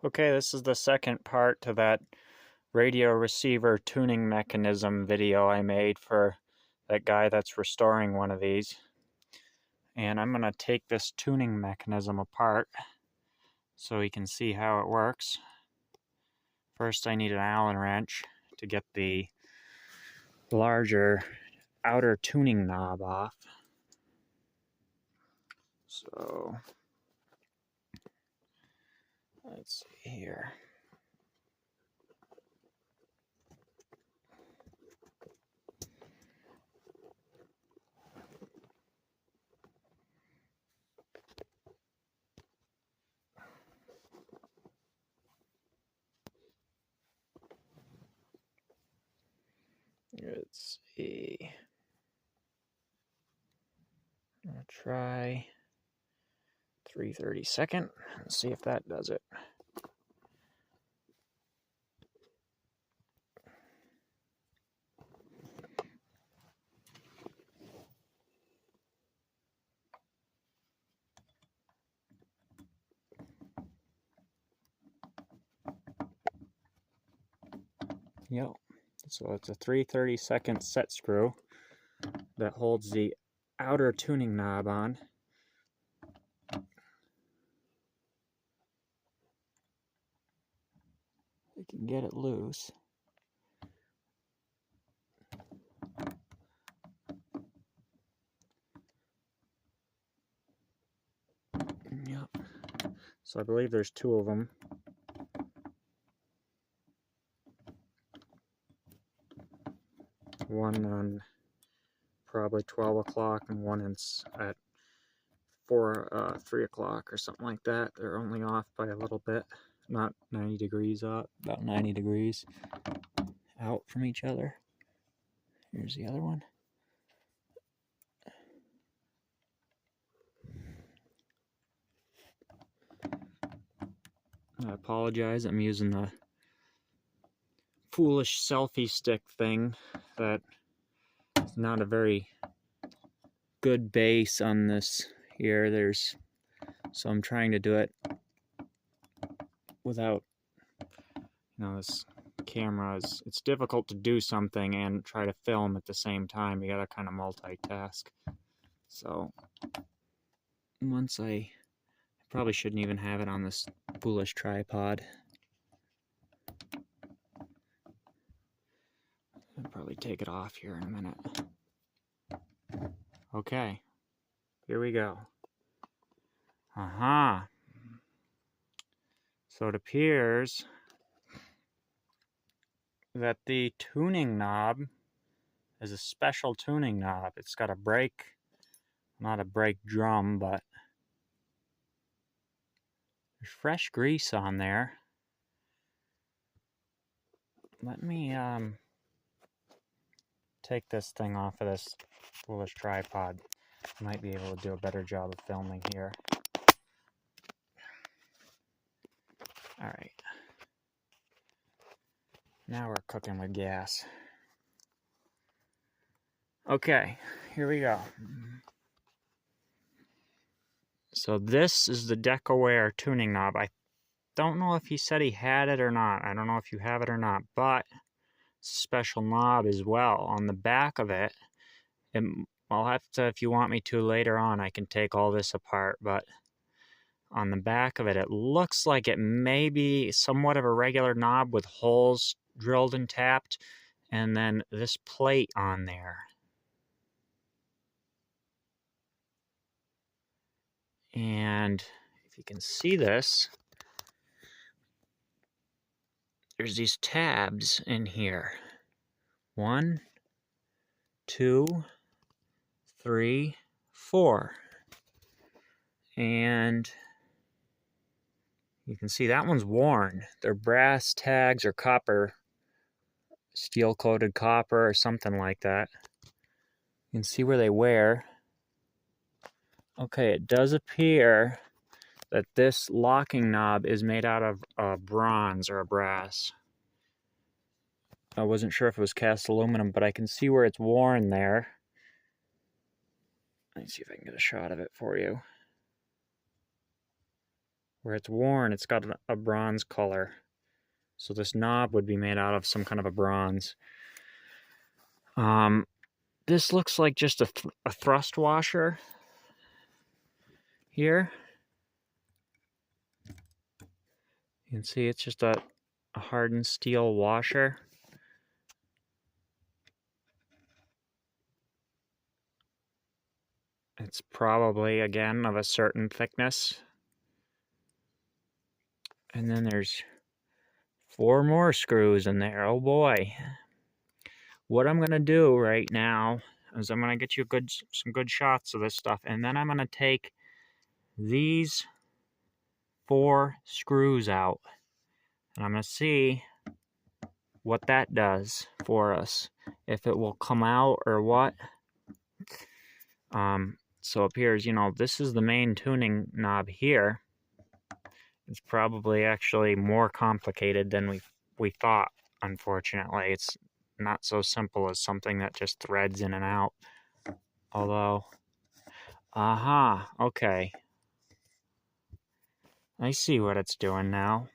Okay, this is the second part to that radio receiver tuning mechanism video I made for that guy that's restoring one of these. And I'm going to take this tuning mechanism apart so we can see how it works. First, I need an Allen wrench to get the larger outer tuning knob off. So, let's see here. Let's see. I'll try 3/32 and see if that does it. Yep. So it's a 3/32 set screw that holds the outer tuning knob on. We can get it loose. Yep. So I believe there's two of them. One on probably 12 o'clock and one at 3 o'clock or something like that. They're only off by a little bit, not 90 degrees up, about 90 degrees out from each other. Here's the other one. I apologize, I'm using the foolish selfie stick thing that is not a very good base on this here. So I'm trying to do it without, this camera it's difficult to do something and try to film at the same time. You gotta kind of multitask. So I probably shouldn't even have it on this foolish tripod. I'll probably take it off here in a minute. Okay, here we go. So it appears that the tuning knob is a special tuning knob. It's got a brake, not a brake drum, but there's fresh grease on there. Let me take this thing off of this foolish tripod. I might be able to do a better job of filming here. Alright. Now we're cooking with gas. Okay, here we go. So this is the DecoAware tuning knob. I don't know if he said he had it or not. I don't know if you have it or not, but it's a special knob as well. On the back of it, I'll have to, if you want me to later on, I can take all this apart, but on the back of it, it looks like it may be somewhat of a regular knob with holes drilled and tapped, and then this plate on there. And if you can see this, there's these tabs in here. 1, 2, 3, 4. And you can see that one's worn. They're brass tags or copper, steel-coated copper or something like that. You can see where they wear. Okay, it does appear that this locking knob is made out of bronze or a brass. I wasn't sure if it was cast aluminum, but I can see where it's worn there. Let me see if I can get a shot of it for you. where it's worn, it's got a bronze color. So this knob would be made out of some kind of a bronze. This looks like just a thrust washer here. You can see it's just a hardened steel washer. It's probably, again, of a certain thickness. And then there's 4 more screws in there. Oh boy. What I'm going to do right now is I'm going to get you some good shots of this stuff. And then I'm going to take these 4 screws out. And I'm going to see what that does for us. If it will come out or what. So it appears, you know, this is the main tuning knob here. It's probably actually more complicated than we thought, unfortunately. It's not so simple as something that just threads in and out. Although, aha, okay. I see what it's doing now.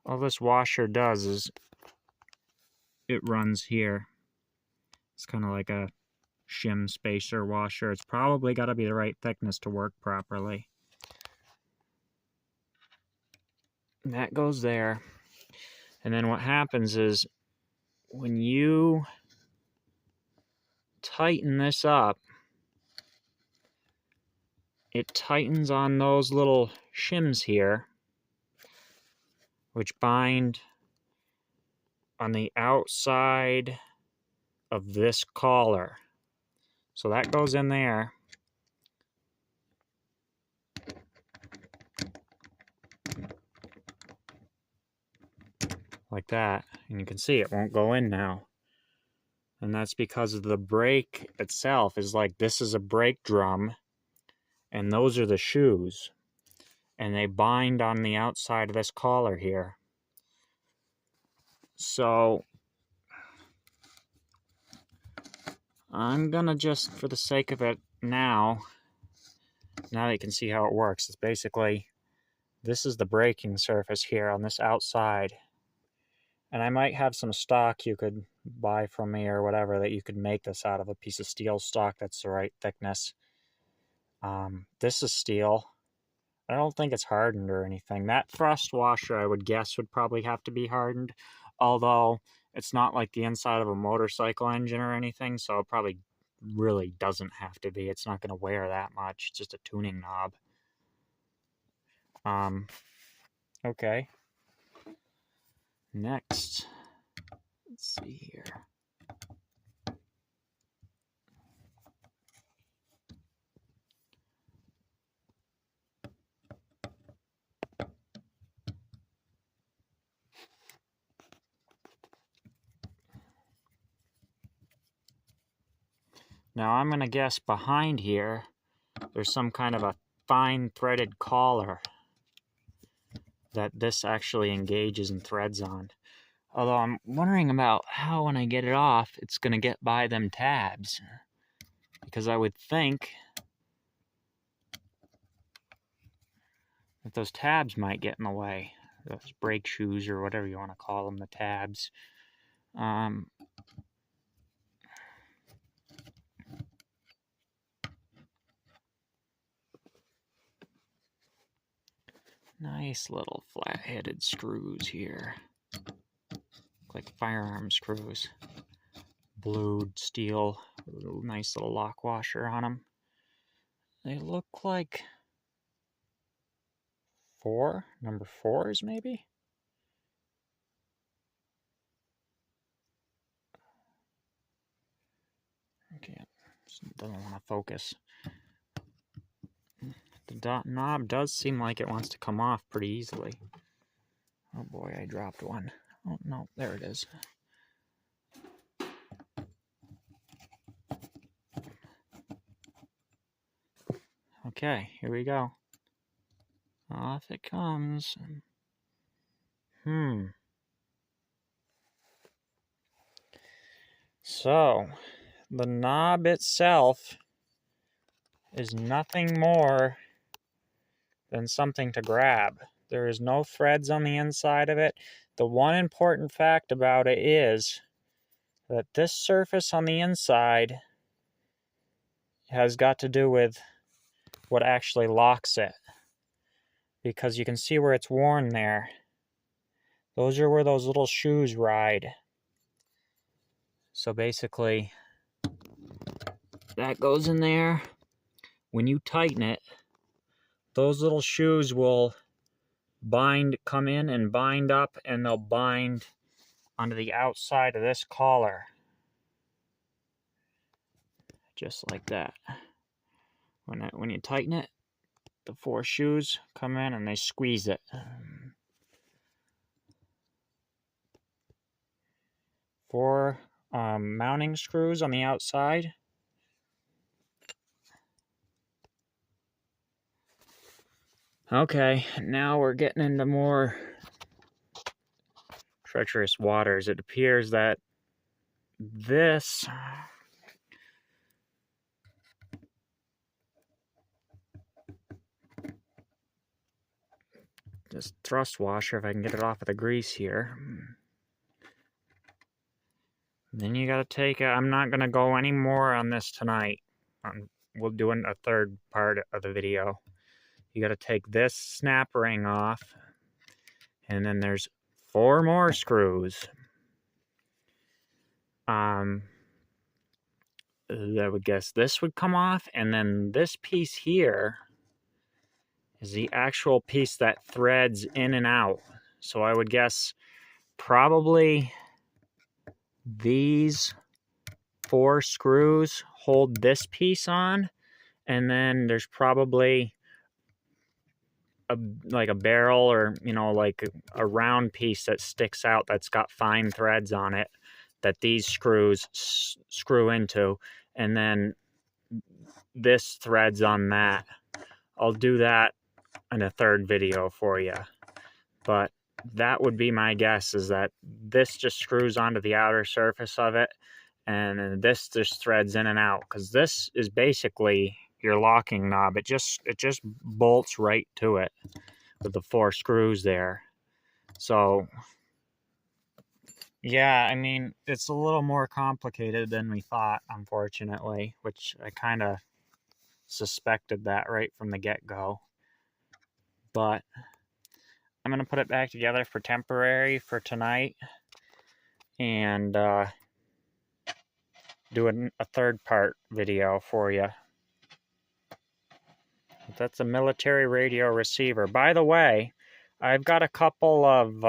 All this washer does is it runs here. It's kind of like a shim spacer washer. It's probably got to be the right thickness to work properly. And that goes there. And then what happens is when you tighten this up, it tightens on those little shims here, which bind on the outside of this collar. So that goes in there. Like that. And you can see it won't go in now. And that's because of the brake itself is like, this is a brake drum, and those are the shoes. And they bind on the outside of this collar here. So I'm gonna just, for the sake of it now that you can see how it works, it's basically, this is the braking surface here on this outside. And I might have some stock you could buy from me or whatever that you could make this out of, a piece of steel stock that's the right thickness. This is steel. I don't think it's hardened or anything. That thrust washer, I would guess, would probably have to be hardened, although it's not like the inside of a motorcycle engine or anything, so it probably really doesn't have to be. It's not going to wear that much. It's just a tuning knob. Okay. Next, let's see here. Now I'm going to guess behind here, there's some kind of a fine threaded collar that this actually engages and threads on. Although I'm wondering about how, when I get it off, it's going to get by them tabs. Because I would think that those tabs might get in the way. Those brake shoes or whatever you want to call them, the tabs. Nice little flat-headed screws here. Look like firearm screws. Blued steel, nice little lock washer on them. They look like number 4s maybe? Okay, doesn't want to focus. The knob does seem like it wants to come off pretty easily. Oh boy, I dropped one. Oh no, there it is. Okay, here we go. Off it comes. So, the knob itself is nothing more than something to grab. There is no threads on the inside of it. The one important fact about it is that this surface on the inside has got to do with what actually locks it. Because you can see where it's worn there. Those are where those little shoes ride. So basically, that goes in there. When you tighten it, those little shoes will come in and bind up, and they'll bind onto the outside of this collar. Just like that. When you tighten it, the 4 shoes come in and they squeeze it. 4 mounting screws on the outside. Okay, now we're getting into more treacherous waters. It appears that this thrust washer, if I can get it off of the grease here. Then you gotta take it. I'm not gonna go any more on this tonight. We'll do a third part of the video. You gotta take this snap ring off, and then there's 4 more screws. I would guess this would come off, and then this piece here is the actual piece that threads in and out. So I would guess probably these 4 screws hold this piece on, and then there's probably like a barrel, or like a round piece that sticks out that's got fine threads on it that these screws screw into, and then this threads on that. I'll do that in a third video for you, but that would be my guess, is that this just screws onto the outer surface of it, and this just threads in and out, because this is basically your locking knob. It just bolts right to it with the 4 screws there. So yeah, I mean, it's a little more complicated than we thought, unfortunately, which I kind of suspected that right from the get-go. But I'm going to put it back together for temporary for tonight, and do a third part video for you. That's a military radio receiver. By the way, I've got a couple of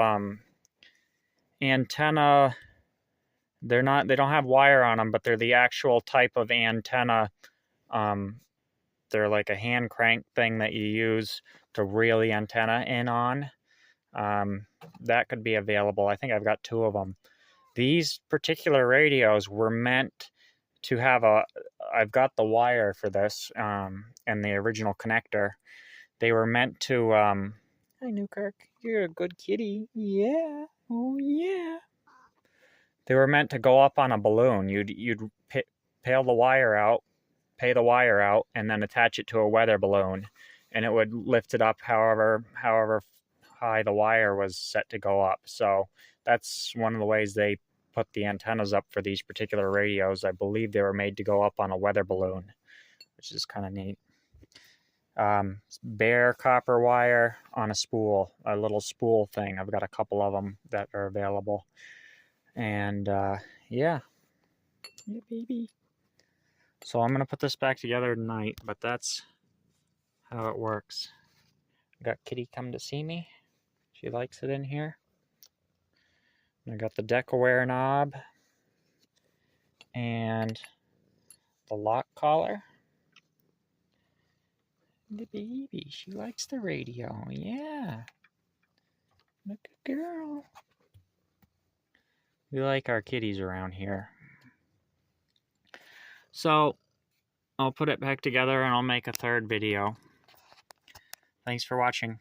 antenna. They don't have wire on them, but they're the actual type of antenna. They're like a hand crank thing that you use to reel the antenna in on. That could be available. I think I've got 2 of them. These particular radios were meant to have I've got the wire for this, and the original connector. They were meant to, hi Newkirk, you're a good kitty. Yeah, oh yeah. They were meant to go up on a balloon. You'd pay the wire out, and then attach it to a weather balloon, and it would lift it up however high the wire was set to go up. So that's one of the ways they put the antennas up for these particular radios. I believe they were made to go up on a weather balloon, which is kind of neat. Bare copper wire on a spool, a little spool thing. I've got a couple of them that are available. And yeah, baby. So I'm going to put this back together tonight, but that's how it works. Got Kitty come to see me. She likes it in here. I got the DeckAware knob and the lock collar. The baby, she likes the radio. Yeah. Look at girl. We like our kitties around here. So I'll put it back together and I'll make a third video. Thanks for watching.